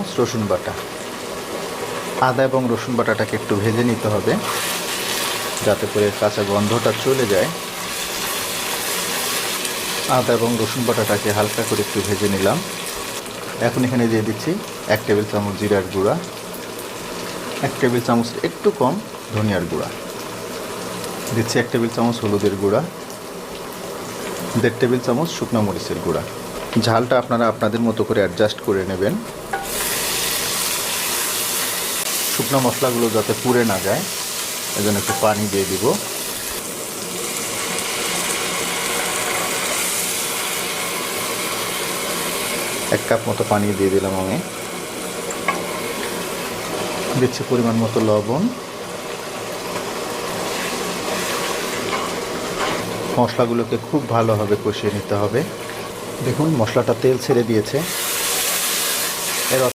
চামচ রসুন বাটা। আদা এবং রসুন বাটাটাকে একটু ভেজে নিতে হবে যাতে করে কাঁচা গন্ধটা চলে যায়। আদা এবং রসুন বাটাটাকে হালকা করে একটু ভেজে নিলাম। এখন এখানে দিয়ে দিচ্ছি 1 টেবিল চামচ জিরার গুঁড়া, 1 টেবিল চামচ একটু কম ধনিয়ার গুঁড়া, দিচ্ছি 1 টেবিল চামচ হলুদের গুঁড়া, 1.5 টেবিল চামচ শুকনো মরিচের গুঁড়া। ঝালটা আপনারা আপনাদের মতো করে অ্যাডজাস্ট করে নেবেন। শুকনো মশলাগুলো যাতে পুড়ে না যায় এজন্য একটু পানি দিয়ে দিব। এক কাপ মতো পানি দিয়ে দিলাম আমি। দিচ্ছি পরিমাণ মতো লবণ। মশলাগুলোকে খুব ভালোভাবে কষিয়ে নিতে হবে। দেখুন মশলাটা তেল ছেড়ে দিয়েছে।